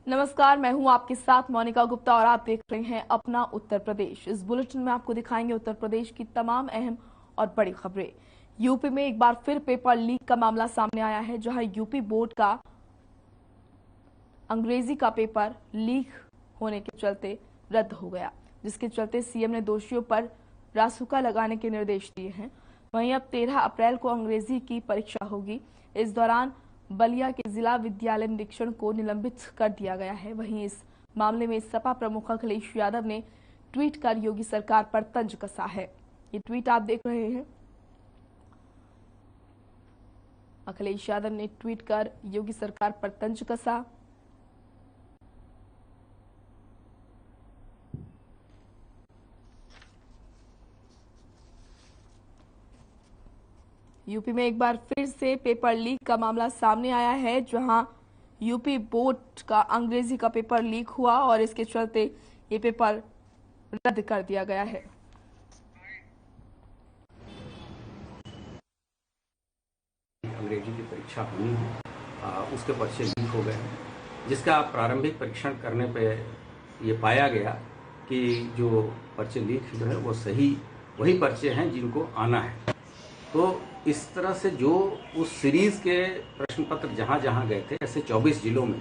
नमस्कार, मैं हूं आपके साथ मोनिका गुप्ता और आप देख रहे हैं अपना उत्तर प्रदेश। इस बुलेटिन में आपको दिखाएंगे उत्तर प्रदेश की तमाम अहम और बड़ी खबरें। यूपी में एक बार फिर पेपर लीक का मामला सामने आया है, जहां यूपी बोर्ड का अंग्रेजी का पेपर लीक होने के चलते रद्द हो गया, जिसके चलते सीएम ने दोषियों पर रासुका लगाने के निर्देश दिए हैं। वहीं अब 13 अप्रैल को अंग्रेजी की परीक्षा होगी। इस दौरान बलिया के जिला विद्यालय निरीक्षण को निलंबित कर दिया गया है। वहीं इस मामले में सपा प्रमुख अखिलेश यादव ने ट्वीट कर योगी सरकार पर तंज कसा है। ये ट्वीट आप देख रहे हैं। अखिलेश यादव ने ट्वीट कर योगी सरकार पर तंज कसा। यूपी में एक बार फिर से पेपर लीक का मामला सामने आया है, जहां यूपी बोर्ड का अंग्रेजी का पेपर लीक हुआ और इसके चलते ये पेपर रद्द कर दिया गया है। अंग्रेजी की परीक्षा हुई है, उसके पर्चे लीक हो गए हैं, जिसका प्रारंभिक परीक्षण करने पे ये पाया गया कि जो पर्चे लीक हुए हैं वो सही वही पर्चे हैं जिनको आना है। तो इस तरह से जो उस सीरीज के प्रश्न पत्र जहां जहां गए थे, ऐसे 24 जिलों में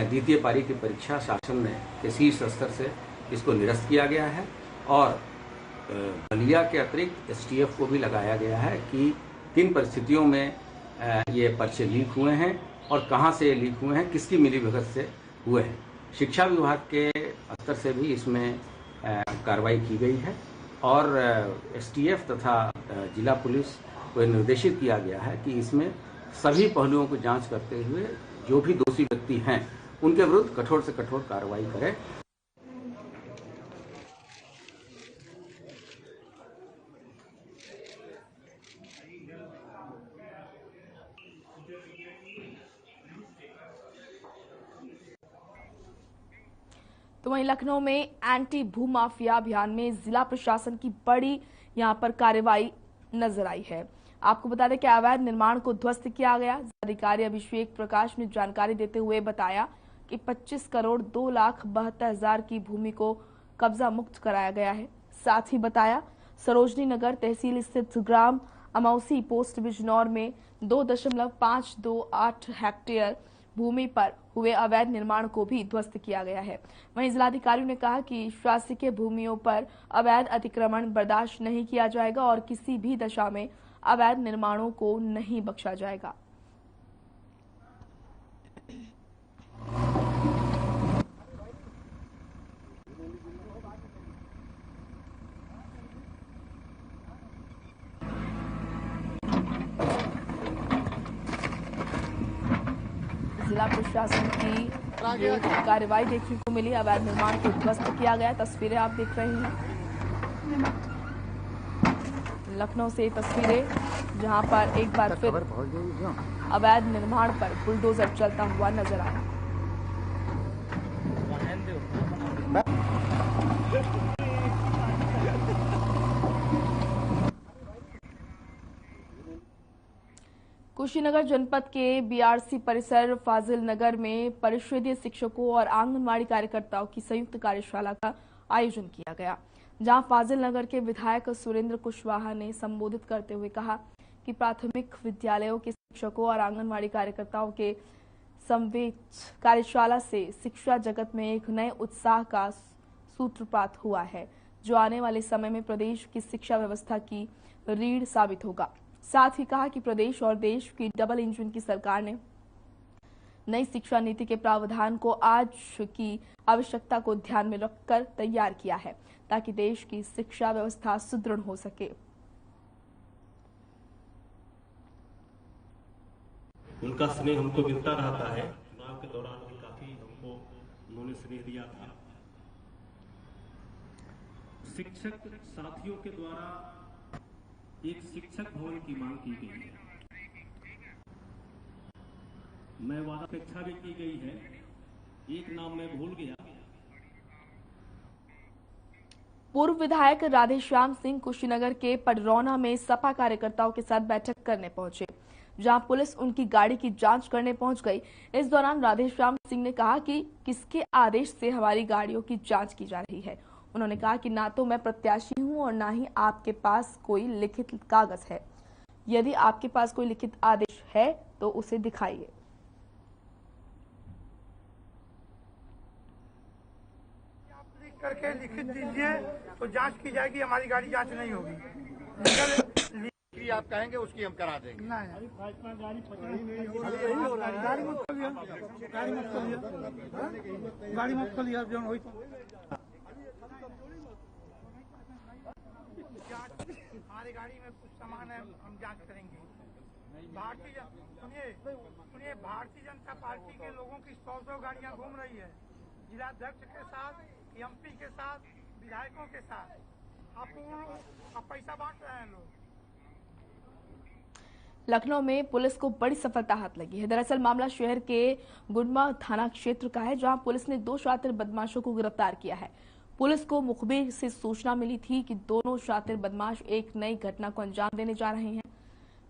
द्वितीय पारी की परीक्षा शासन में के शीर्ष स्तर से इसको निरस्त किया गया है और बलिया के अतिरिक्त एसटीएफ को भी लगाया गया है कि किन परिस्थितियों में ये पर्चे लीक हुए हैं और कहां से लीक हुए हैं, किसकी मिलीभगत से हुए हैं। शिक्षा विभाग के स्तर से भी इसमें कार्रवाई की गई है और एसटीएफ तथा जिला पुलिस को निर्देशित किया गया है कि इसमें सभी पहलुओं को जांच करते हुए जो भी दोषी व्यक्ति हैं उनके विरुद्ध कठोर से कठोर कार्रवाई करें। तो वहीं लखनऊ में एंटी भू माफिया अभियान में जिला प्रशासन की बड़ी यहां पर कार्रवाई नजर आई है। आपको बता दें कि अवैध निर्माण को ध्वस्त किया गया। जिलाधिकारी अभिषेक प्रकाश ने जानकारी देते हुए बताया कि 25 करोड़ 2,72,000 की भूमि को कब्जा मुक्त कराया गया है। साथ ही बताया सरोजनी नगर तहसील स्थित ग्राम अमौसी पोस्ट बिजनौर में 2.528 हेक्टेयर भूमि पर हुए अवैध निर्माण को भी ध्वस्त किया गया है। वहीं जिलाधिकारी ने कहा कि शासकीय भूमियों पर अवैध अतिक्रमण बर्दाश्त नहीं किया जाएगा और किसी भी दशा में अवैध निर्माणों को नहीं बख्शा जाएगा। जिला प्रशासन की ये कार्रवाई देखने को मिली। अवैध निर्माण को ध्वस्त किया गया। तस्वीरें आप देख रहे हैं लखनऊ से, तस्वीरें जहां पर एक बार फिर अवैध निर्माण पर बुलडोजर चलता हुआ नजर आया। कुशीनगर जनपद के बीआरसी परिसर फाजिल नगर में परिषदीय शिक्षकों और आंगनवाड़ी कार्यकर्ताओं की संयुक्त कार्यशाला का आयोजन किया गया, जहां फाजिल नगर के विधायक सुरेंद्र कुशवाहा ने संबोधित करते हुए कहा कि प्राथमिक विद्यालयों के शिक्षकों और आंगनवाड़ी कार्यकर्ताओं के संवेद कार्यशाला से शिक्षा जगत में एक नए उत्साह का सूत्रपात हुआ है, जो आने वाले समय में प्रदेश की शिक्षा व्यवस्था की रीढ़ साबित होगा। साथ ही कहा कि प्रदेश और देश की डबल इंजन की सरकार ने नई शिक्षा नीति के प्रावधान को आज की आवश्यकता को ध्यान में रखकर तैयार किया है, ताकि देश की शिक्षा व्यवस्था सुदृढ़ हो सके। उनका स्नेह हमको मिलता रहता है। चुनाव के दौरान भी काफी हमको उन्होंने स्नेह दिया था। शिक्षक साथियों के द्वारा एक शिक्षक भवन की मांग की गई है। मैं वादा अपेक्षा भी की गई है। एक नाम मैं भूल गया। पूर्व विधायक राधेश्याम सिंह कुशीनगर के पडरौना में सपा कार्यकर्ताओं के साथ बैठक करने पहुंचे। जहां पुलिस उनकी गाड़ी की जांच करने पहुंच गई। इस दौरान राधेश्याम सिंह ने कहा कि किसके आदेश से हमारी गाड़ियों की जांच की जा रही है। उन्होंने कहा कि ना तो मैं प्रत्याशी हूं और ना ही आपके पास कोई लिखित कागज है। यदि आपके पास कोई लिखित आदेश है तो उसे दिखाइए। करके लिखित दीजिए तो जांच की जाएगी, हमारी गाड़ी जांच नहीं होगी। लीगल आप कहेंगे उसकी हम करा देंगे। नहीं, गाड़ी मत खोलिए, गाड़ी मत खोलिए जो हो। हमारी गाड़ी में कुछ सामान है, हम जांच करेंगे। सुनिए, भारतीय जनता पार्टी के लोगों की 100 गाड़ियां घूम रही है, जिलाध्यक्ष के साथ, एमपी के साथ, विधायकों के साथ। आप पैसा बांट रहे हैं लोग। लखनऊ में पुलिस को बड़ी सफलता हाथ लगी है। दरअसल मामला शहर के गुडमा थाना क्षेत्र का है, जहां पुलिस ने 2 शातिर बदमाशों को गिरफ्तार किया है। पुलिस को मुखबिर से सूचना मिली थी कि दोनों शातिर बदमाश एक नई घटना को अंजाम देने जा रहे हैं।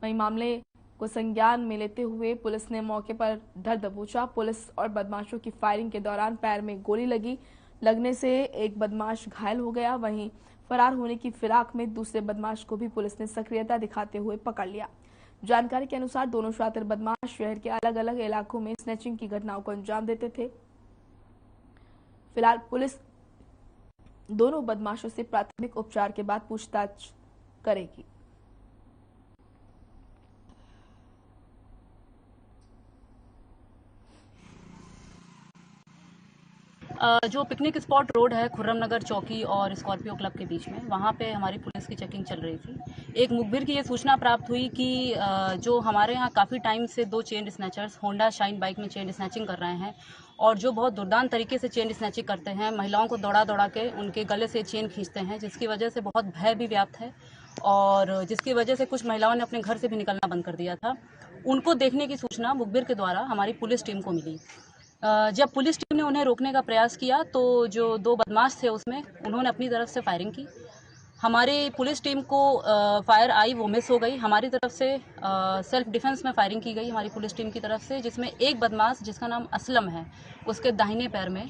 वहीं मामले को संज्ञान में लेते हुए पुलिस ने मौके पर धर दबोचा। पुलिस और बदमाशों की फायरिंग के दौरान पैर में गोली लगने से एक बदमाश घायल हो गया। वहीं फरार होने की फिराक में दूसरे बदमाश को भी पुलिस ने सक्रियता दिखाते हुए पकड़ लिया। जानकारी के अनुसार दोनों शातिर बदमाश शहर के अलग अलग इलाकों में स्नैचिंग की घटनाओं को अंजाम देते थे। फिलहाल पुलिस दोनों बदमाशों से प्राथमिक उपचार के बाद पूछताछ करेगी। जो पिकनिक स्पॉट रोड है खुर्रम नगर चौकी और स्कॉर्पियो क्लब के बीच में, वहाँ पे हमारी पुलिस की चेकिंग चल रही थी। एक मुखबिर की ये सूचना प्राप्त हुई कि जो हमारे यहाँ काफ़ी टाइम से 2 chain snatchers Honda shine bike में चेन स्नैचिंग कर रहे हैं और जो बहुत दुर्दांत तरीके से चेन स्नैचिंग करते हैं, महिलाओं को दौड़ा दौड़ा के उनके गले से चेन खींचते हैं, जिसकी वजह से बहुत भय भी व्याप्त है और जिसकी वजह से कुछ महिलाओं ने अपने घर से भी निकलना बंद कर दिया था। उनको देखने की सूचना मुखबिर के द्वारा हमारी पुलिस टीम को मिली। जब पुलिस टीम ने उन्हें रोकने का प्रयास किया तो जो 2 बदमाश थे उसमें उन्होंने अपनी तरफ से फायरिंग की। हमारी पुलिस टीम को फायर आई, वो मिस हो गई। हमारी तरफ से सेल्फ डिफेंस में फायरिंग की गई हमारी पुलिस टीम की तरफ से, जिसमें एक बदमाश जिसका नाम असलम है, उसके दाहिने पैर में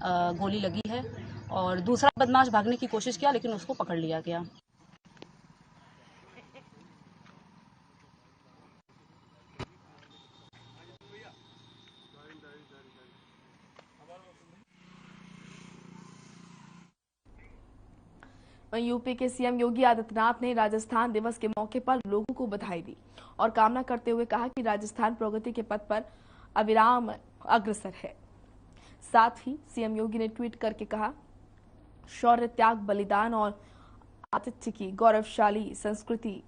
गोली लगी है और दूसरा बदमाश भागने की कोशिश किया लेकिन उसको पकड़ लिया गया। यूपी के सीएम योगी आदित्यनाथ ने राजस्थान दिवस के मौके पर लोगों को बधाई दी और कामना करते हुए कहा कि राजस्थान प्रगति के पथ पर अविराम अग्रसर है। साथ ही सीएम योगी ने ट्वीट करके कहा, शौर्य, त्याग, बलिदान और आतिथ्य की गौरवशाली संस्कृति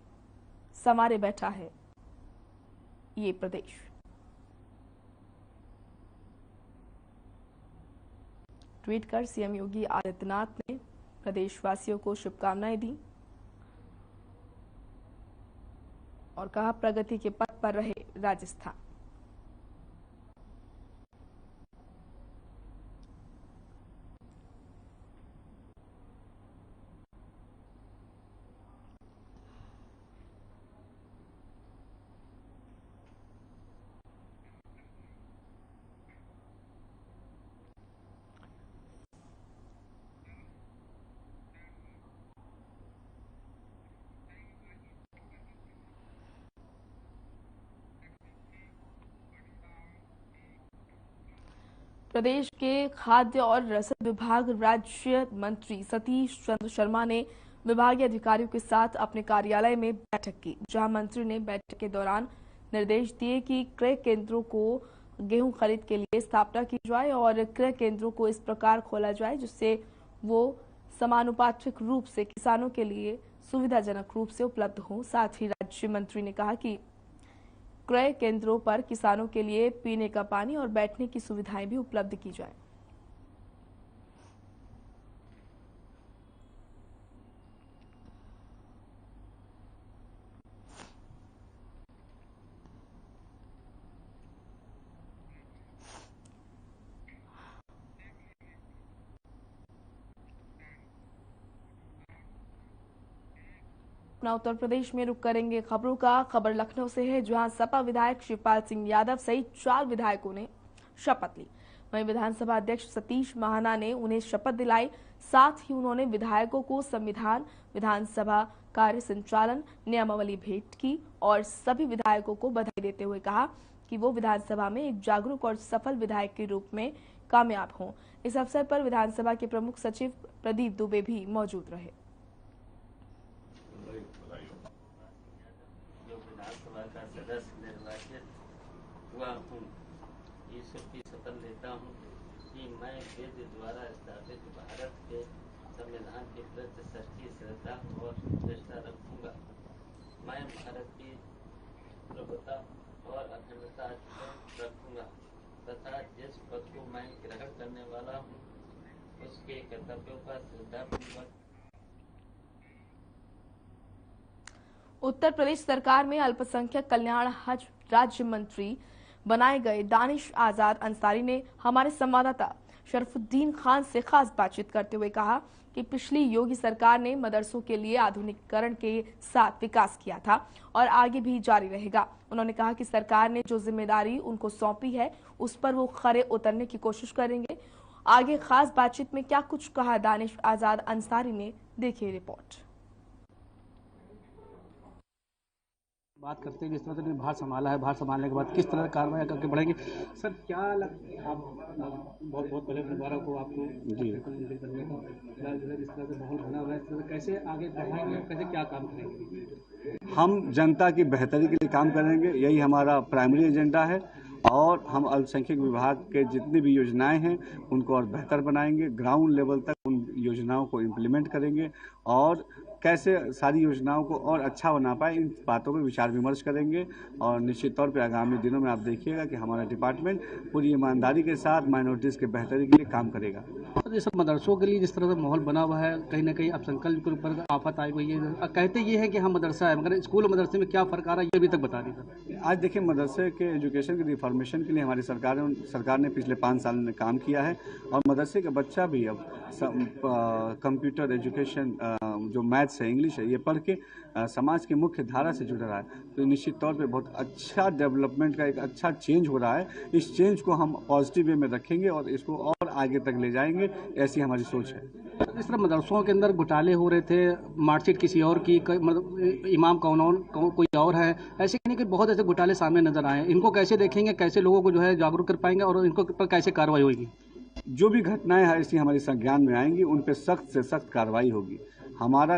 संवारे बैठा है ये प्रदेश। ट्वीट कर सीएम योगी आदित्यनाथ ने प्रदेशवासियों को शुभकामनाएं दी और कहा, प्रगति के पथ पर रहे राजस्थान। प्रदेश के खाद्य और रसद विभाग राज्य मंत्री सतीश चंद्र शर्मा ने विभागीय अधिकारियों के साथ अपने कार्यालय में बैठक की, जहां मंत्री ने बैठक के दौरान निर्देश दिए कि क्रय केंद्रों को गेहूं खरीद के लिए स्थापना की जाए और क्रय केंद्रों को इस प्रकार खोला जाए जिससे वो समानुपातिक रूप से किसानों के लिए सुविधाजनक रूप से उपलब्ध हों। साथ ही राज्य मंत्री ने कहा कि क्रय केंद्रों पर किसानों के लिए पीने का पानी और बैठने की सुविधाएं भी उपलब्ध की जाए। अपना उत्तर प्रदेश में रुक करेंगे खबरों का। खबर लखनऊ से है, जहां सपा विधायक शिवपाल सिंह यादव सहित 4 विधायकों ने शपथ ली। वहीं विधानसभा अध्यक्ष सतीश महाना ने उन्हें शपथ दिलाई। साथ ही उन्होंने विधायकों को संविधान, विधानसभा कार्य संचालन नियमावली भेंट की और सभी विधायकों को बधाई देते हुए कहा कि वो विधानसभा में एक जागरूक और सफल विधायक के रूप में कामयाब हों। इस अवसर पर विधानसभा के प्रमुख सचिव प्रदीप दुबे भी मौजूद रहे। विधानसभा का सदस्य निर्वाचित हुआ हूँ, ईश्वर की शपथ लेता हूँ कि मैं वेद द्वारा स्थापित भारत के संविधान के प्रति सच्ची श्रद्धा और निष्ठा रखूंगा। मैं भारत की प्रभुता और अखंडता रखूंगा तथा जिस पद को मैं ग्रहण करने वाला हूँ उसके कर्तव्यों का श्रद्धापूर्वक। उत्तर प्रदेश सरकार में अल्पसंख्यक कल्याण हज राज्य मंत्री बनाए गए दानिश आजाद अंसारी ने हमारे संवाददाता शरफुद्दीन खान से खास बातचीत करते हुए कहा कि पिछली योगी सरकार ने मदरसों के लिए आधुनिकीकरण के साथ विकास किया था और आगे भी जारी रहेगा। उन्होंने कहा कि सरकार ने जो जिम्मेदारी उनको सौंपी है उस पर वो खरे उतरने की कोशिश करेंगे। आगे खास बातचीत में क्या कुछ कहा दानिश आजाद अंसारी ने, देखिए रिपोर्ट। बात करते हैं जिस तरह से भार संभाला है, भार संभालने के बाद किस तरह कार्रवाई करके बढ़ेंगे। सर क्या आप बहुत बहुत पहले मुबारक हो आपको जी करने का, जिस तरह से माहौल बना हुआ है, तो कैसे आगे बढ़ाएंगे, कैसे क्या काम करेंगे? हम जनता की बेहतरी के लिए काम करेंगे, यही हमारा प्राइमरी एजेंडा है और हम अल्पसंख्यक विभाग के जितनी भी योजनाएं हैं उनको और बेहतर बनाएंगे, ग्राउंड लेवल तक उन योजनाओं को इम्प्लीमेंट करेंगे और कैसे सारी योजनाओं को और अच्छा बना पाए इन बातों पर विचार विमर्श करेंगे। और निश्चित तौर पे आगामी दिनों में आप देखिएगा कि हमारा डिपार्टमेंट पूरी ईमानदारी के साथ माइनॉरिटीज़ के बेहतरी के लिए काम करेगा। तो ये सब मदरसों के लिए जिस तरह से माहौल बना हुआ है, कहीं ना कहीं अब संकल्प के ऊपर आफत आई हुई है। कहते ये है कि हम मदरसा है, मगर स्कूल और मदरसे में क्या फ़र्क आ रहा है ये अभी ततक बता दीजिए। आज देखिए, मदरसे के एजुकेशन के रिफॉर्मेशन के लिए हमारी सरकार ने पिछले 5 साल में काम किया है और मदरसे का बच्चा भी अब कंप्यूटर एजुकेशन जो मैथ्स है, इंग्लिश है, ये पढ़ के समाज के मुख्य धारा से जुड़ रहा है। तो निश्चित तौर पे बहुत अच्छा डेवलपमेंट का एक अच्छा चेंज हो रहा है। इस चेंज को हम पॉजिटिव वे में रखेंगे और इसको और आगे तक ले जाएंगे, ऐसी हमारी सोच है। इस तरह मदरसों के अंदर घोटाले हो रहे थे, मार्कशीट किसी और की, मतलब इमाम कोई और है, ऐसे नहीं कि बहुत ऐसे घोटाले सामने नजर आए। इनको कैसे देखेंगे, कैसे लोगों को जो है जागरूक कर पाएंगे और इनको पर कैसे कार्रवाई होगी? जो भी घटनाएं ऐसी हमारी संज्ञान में आएंगी उन पर सख्त से सख्त कार्रवाई होगी। हमारा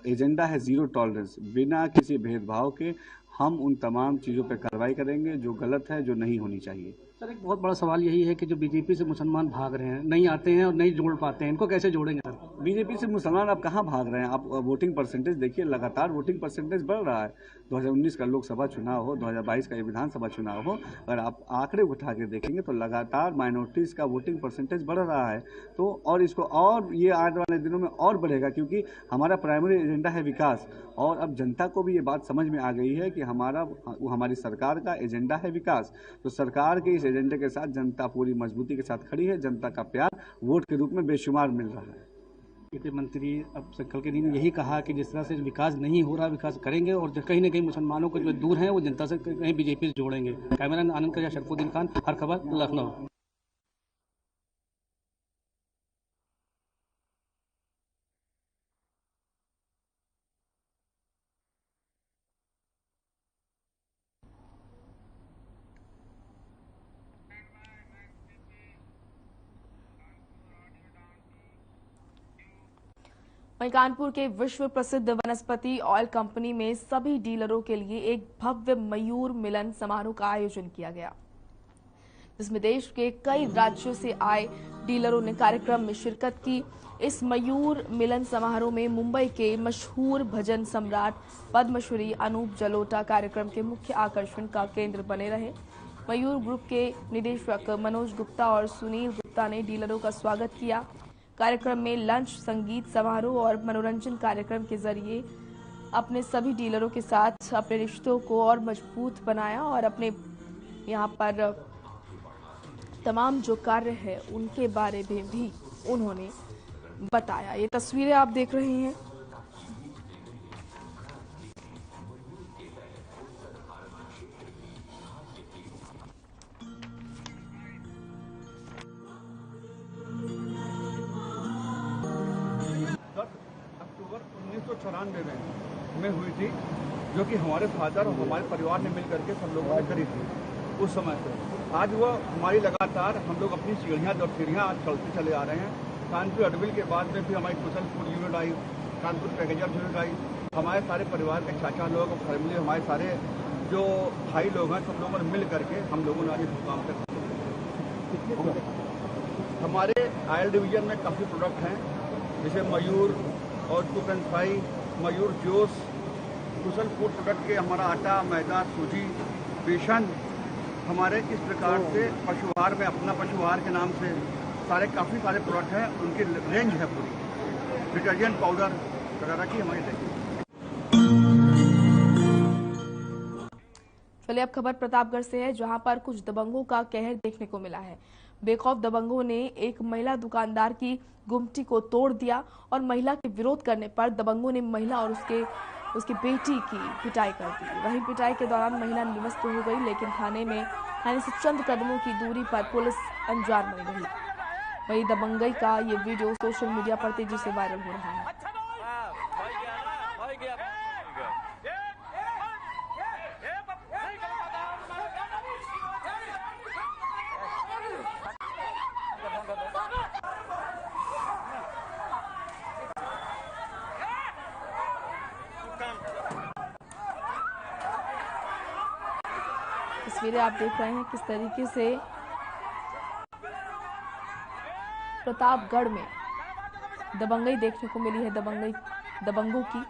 एजेंडा है जीरो टॉलरेंस, बिना किसी भेदभाव के हम उन तमाम चीज़ों पर कार्रवाई करेंगे जो गलत है, जो नहीं होनी चाहिए। सर एक बहुत बड़ा सवाल यही है कि जो बीजेपी से मुसलमान भाग रहे हैं, नहीं आते हैं और नहीं जोड़ पाते हैं, इनको कैसे जोड़ेंगे सर? बीजेपी से मुसलमान अब कहाँ भाग रहे हैं? आप वोटिंग परसेंटेज देखिए, लगातार वोटिंग परसेंटेज बढ़ रहा है। 2019 का लोकसभा चुनाव हो, 2022 का विधानसभा चुनाव हो, अगर आप आंकड़े उठा के देखेंगे तो लगातार माइनॉरिटीज़ का वोटिंग परसेंटेज बढ़ रहा है। तो और इसको और ये आने वाले दिनों में और बढ़ेगा, क्योंकि हमारा प्राइमरी एजेंडा है विकास। और अब जनता को भी ये बात समझ में आ गई है कि हमारी सरकार का एजेंडा है विकास। तो सरकार के इस एजेंडे के साथ जनता पूरी मजबूती के साथ खड़ी है। जनता का प्यार वोट के रूप में बेशुमार मिल रहा है। वित्त मंत्री अब कल के दिन यही कहा कि जिस तरह से विकास नहीं हो रहा, विकास करेंगे और कहीं ना कहीं मुसलमानों को जो दूर हैं वो जनता से कहीं बीजेपी से जोड़ेंगे। कैमरामैन आनंद का शरफुद्दीन खान, हर खबर लखनऊ। वहीं कानपुर के विश्व प्रसिद्ध वनस्पति ऑयल कंपनी में सभी डीलरों के लिए एक भव्य मयूर मिलन समारोह का आयोजन किया गया, जिसमें देश के कई राज्यों से आए डीलरों ने कार्यक्रम में शिरकत की। इस मयूर मिलन समारोह में मुंबई के मशहूर भजन सम्राट पद्मश्री अनूप जलोटा कार्यक्रम के मुख्य आकर्षण का केंद्र बने रहे। मयूर ग्रुप के निदेशक मनोज गुप्ता और सुनील गुप्ता ने डीलरों का स्वागत किया। कार्यक्रम में लंच, संगीत समारोह और मनोरंजन कार्यक्रम के जरिए अपने सभी डीलरों के साथ अपने रिश्तों को और मजबूत बनाया और अपने यहाँ पर तमाम जो कार्य है उनके बारे में भी उन्होंने बताया। ये तस्वीरें आप देख रहे हैं, 1994 में हुई थी, जो कि हमारे फादर और हमारे परिवार ने मिल करके सब लोगों ने करी थी उस समय से। आज वो हमारी लगातार हम लोग अपनी सीढ़ियाँ आज चलते चले आ रहे हैं। कानपुर अडविल के बाद में भी हमारी कुशल फूड यूनिट आई, कानपुर पैकेजर्स यूनिट आई। हमारे सारे परिवार के चाचा लोग और फैमिली, हमारे सारे जो भाई लोग हैं, सब लोगों ने मिल करके हम लोगों ने आज काम कर हमारे आयल डिवीजन में काफ़ी प्रोडक्ट हैं, जैसे मयूर और 2.5, मयूर जूस, कुशल फूड प्रोडक्ट के हमारा आटा, मैदा, सूजी, बेसन, हमारे इस प्रकार से पशुहार में अपना पशुहार के नाम से काफ़ी सारे प्रोडक्ट हैं, उनकी रेंज है पूरी, डिटर्जेंट पाउडर वगैरह की हमारी रेंज। चलिए अब खबर प्रतापगढ़ से है, जहां पर कुछ दबंगों का कहर देखने को मिला है। बेखौफ दबंगों ने एक महिला दुकानदार की गुमटी को तोड़ दिया और महिला के विरोध करने पर दबंगों ने महिला और उसकी बेटी की पिटाई कर दी। वहीं पिटाई के दौरान महिला निर्वस्त हो गई, लेकिन थाने से चंद कदमों की दूरी पर पुलिस अनजान बनी रही। वहीं दबंगई का ये वीडियो सोशल मीडिया पर तेजी से वायरल हो रहा है। तस्वीरें आप देख रहे हैं किस तरीके से प्रतापगढ़ में दबंगई देखने को मिली है। दबंगों की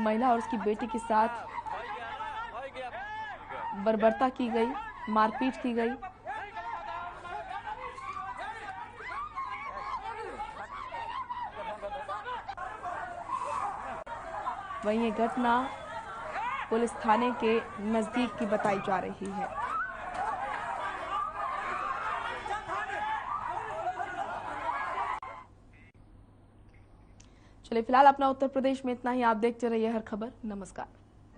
महिला और उसकी बेटी के साथ बर्बरता की गई, मारपीट की गई। वहीं ये घटना पुलिस थाने के नजदीक की बताई जा रही है। चलिए फिलहाल अपना उत्तर प्रदेश में इतना ही। आप देखते रहिए हर खबर। नमस्कार।